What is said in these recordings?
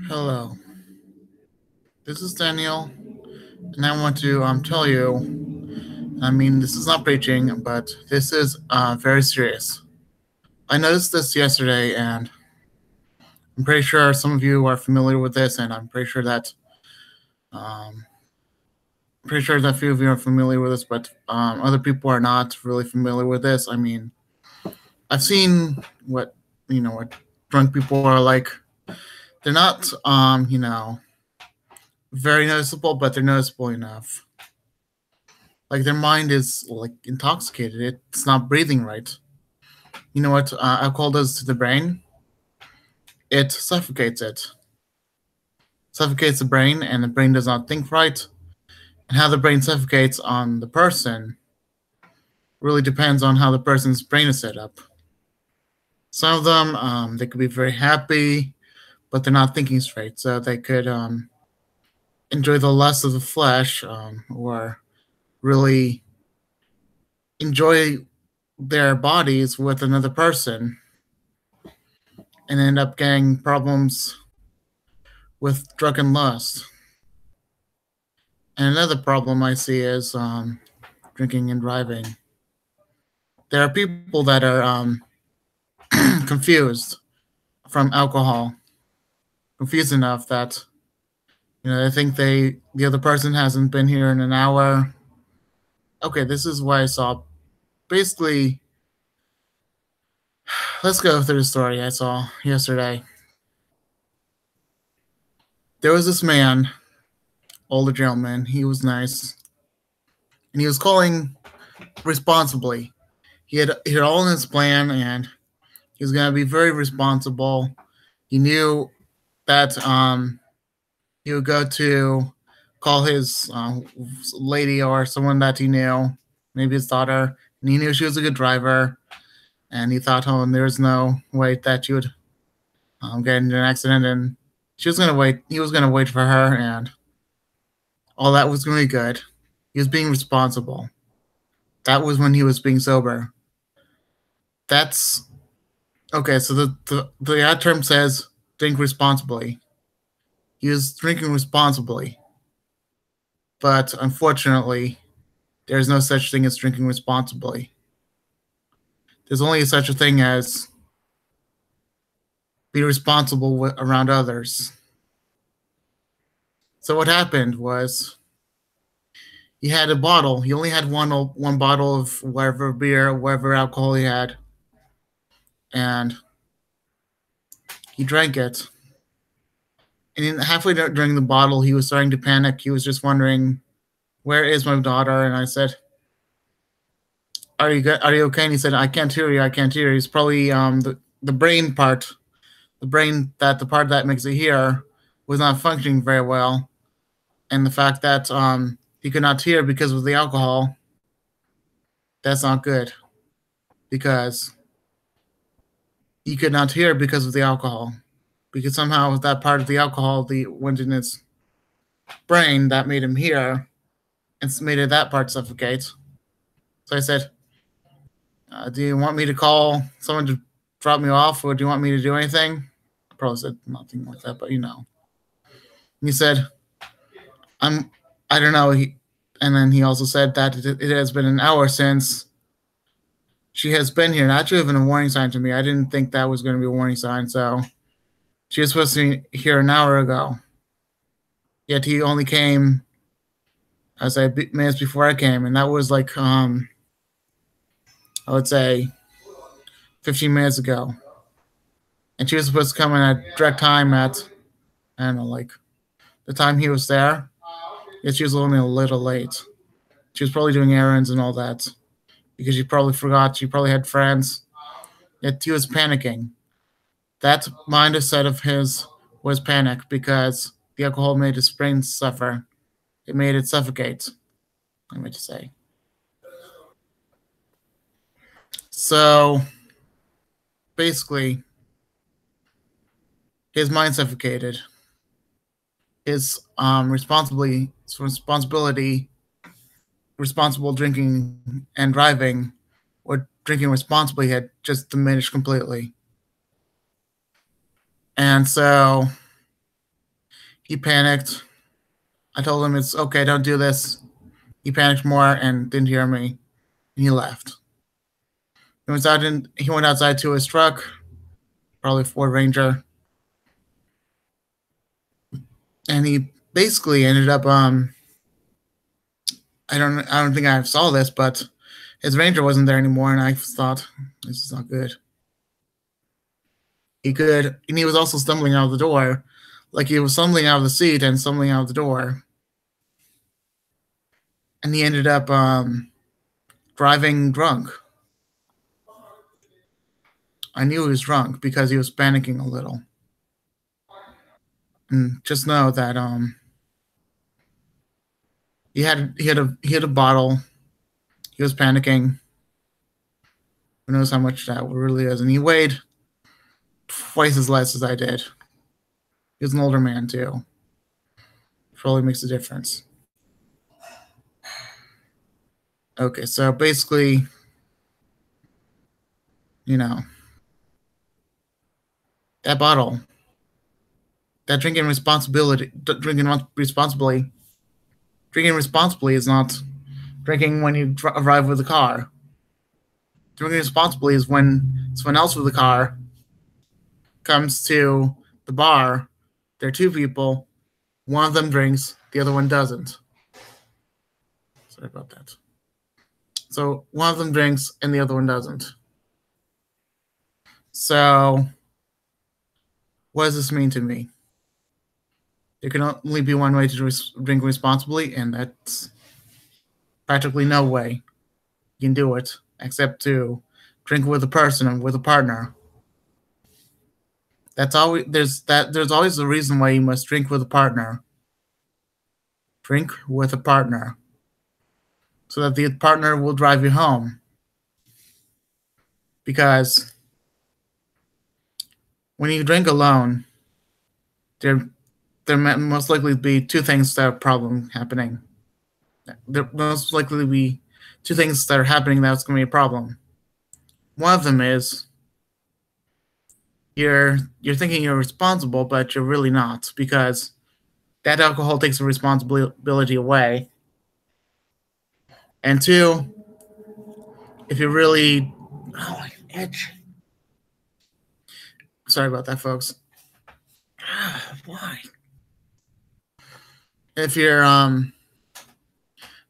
Hello, this is Daniel, and I want to tell you. I mean, this is not preaching, but this is very serious. I noticed this yesterday, and I'm pretty sure some of you are familiar with this, and um, pretty sure that a few of you are familiar with this, but other people are not really familiar with this. I mean, I've seen what drunk people are like. They're not very noticeable, but they're noticeable enough. Like their mind is like intoxicated. It's not breathing right. You know what alcohol does to the brain? It suffocates it. Suffocates the brain, and the brain does not think right. And how the brain suffocates on the person really depends on how the person's brain is set up. Some of them, they could be very happy, but they're not thinking straight. So they could enjoy the lust of the flesh, or really enjoy their bodies with another person and end up getting problems with drunken lust. And another problem I see is drinking and driving. There are people that are confused from alcohol, confused enough that they think the other person hasn't been here in an hour. Okay, this is what I saw. Basically, let's go through the story I saw yesterday. There was this man, older gentleman. He was nice, and he was calling responsibly. He had all in his plan, and he was gonna be very responsible. He knew that he would go to call his lady or someone that he knew, maybe his daughter, and he knew she was a good driver. And he thought, oh, and there's no way that she would get into an accident, and she was gonna wait. He was gonna wait for her, and all that was gonna be good. He was being responsible. That was when he was being sober. That's okay. So the ad term says drink responsibly. He was drinking responsibly, but unfortunately, there is no such thing as drinking responsibly. There's only such a thing as be responsible around others. So what happened was he had a bottle. He only had one bottle of whatever beer, whatever alcohol he had, and he drank it. And halfway during the bottle, he was starting to panic. He was just wondering, "Where is my daughter?" And I said, "Are you good? Are you okay?" And he said, "I can't hear you. I can't hear you." It's probably the brain part, the part that makes it hear was not functioning very well, and the fact that he could not hear because of the alcohol. That's not good because he could not hear because of the alcohol, because somehow that part of the alcohol went in his brain that made him hear and made that part suffocate. So I said, "Do you want me to call someone to drop me off, or do you want me to do anything?" I probably said nothing like that, but he said, "I'm. I don't know." And then he also said that it has been an hour since she has been here. That should have been a warning sign to me. I didn't think that was going to be a warning sign. So she was supposed to be here an hour ago. Yet he only came, I say, minutes before I came, and that was like I would say 15 minutes ago. And she was supposed to come in at direct time at, I don't know, like the time he was there. Yet she was only a little late. She was probably doing errands and all that because she probably forgot. She probably had friends. Yet he was panicking. That mindset of his was panic because the alcohol made his brain suffer. It made it suffocate, I meant to say. So basically, his mind suffocated. His responsible drinking and driving, or drinking responsibly, had just diminished completely. And so He panicked. I told him it's okay, don't do this. He panicked more and didn't hear me, and he left. He went outside to his truck, probably Ford Ranger, and he basically ended up I don't think I saw this, but his Ranger wasn't there anymore, and I thought this is not good. And he was also stumbling out of the door, like he was stumbling out of the seat and stumbling out of the door, and he ended up driving drunk. I knew he was drunk because he was panicking a little. And just know that he had a bottle. He was panicking. Who knows how much that really is? And he weighed twice as less as I did. He was an older man too. Probably makes a difference. Okay, so basically, that bottle, that drinking responsibly is not drinking when you arrive with a car. Drinking responsibly is when someone else with a car comes to the bar. There are two people. One of them drinks, the other one doesn't. Sorry about that. So one of them drinks and the other one doesn't. So what does this mean to me? There can only be one way to drink responsibly, and that's practically no way you can do it except to drink with a person and with a partner. There's always a reason why you must drink with a partner. Drink with a partner, so that the partner will drive you home. Because when you drink alone, there most likely be two things that are problem happening. There most likely be two things that are happening that's going to be a problem. One of them is you're thinking you're responsible, but you're really not, because that alcohol takes the responsibility away. And two, if you really, my itch. Sorry about that, folks. Why? If you're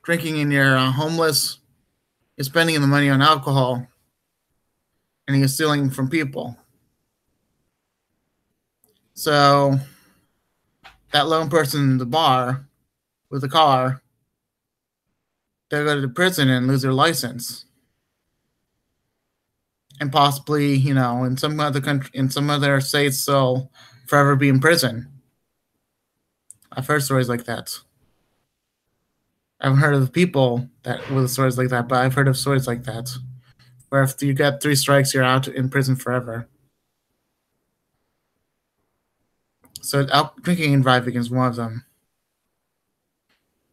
drinking and you're homeless, you're spending the money on alcohol, and you're stealing from people. So that lone person in the bar with a car, they'll go to prison and lose their license. And possibly, in some other states, they'll forever be in prison. I've heard stories like that. I haven't heard of people with stories like that, but I've heard of stories like that, where if you get 3 strikes, you're out in prison forever. So drinking and driving is one of them.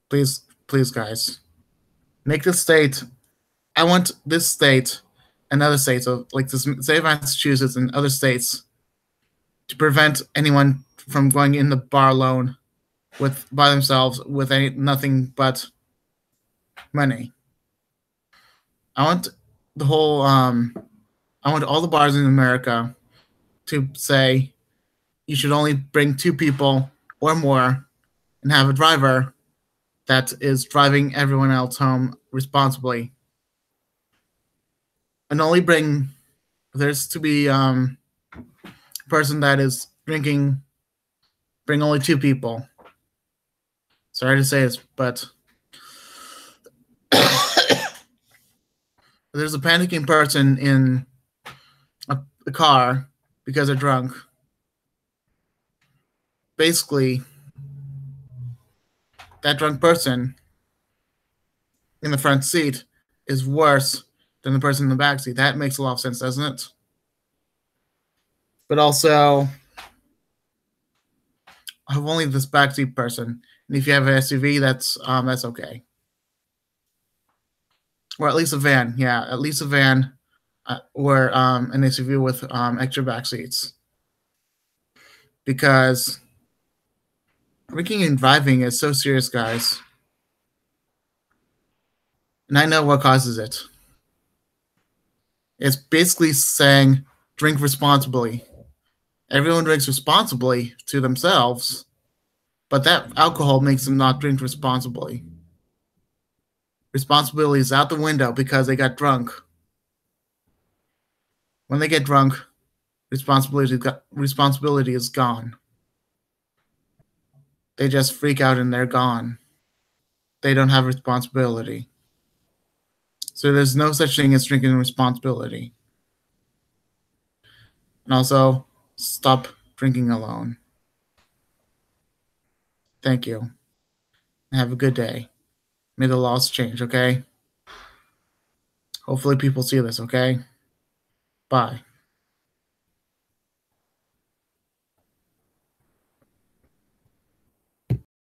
Please, guys, make the state. I want this state and other states, like the state of Massachusetts and other states, to prevent anyone from going in the bar alone by themselves with nothing but money. I want all the bars in America to say you should only bring 2 people or more and have a driver that is driving everyone else home responsibly. And only there's to be a person that is drinking, bring only 2 people. Sorry to say this, but there's a panicking person in a car because they're drunk. Basically, that drunk person in the front seat is worse than the person in the back seat. That makes a lot of sense, doesn't it? But also, I have only this backseat person, and if you have an SUV, that's okay, or at least a van. Yeah, at least a van, or an SUV with extra back seats, because Drinking and driving is so serious, guys. And I know what causes it. It's basically saying drink responsibly. Everyone drinks responsibly to themselves, but that alcohol makes them not drink responsibly. Responsibility is out the window because they got drunk. When they get drunk, responsibility is gone. They just freak out and they're gone. They don't have responsibility. So there's no such thing as drinking responsibility. And also, stop drinking alone. Thank you. And have a good day. May the laws change, okay? Hopefully people see this, okay? Bye.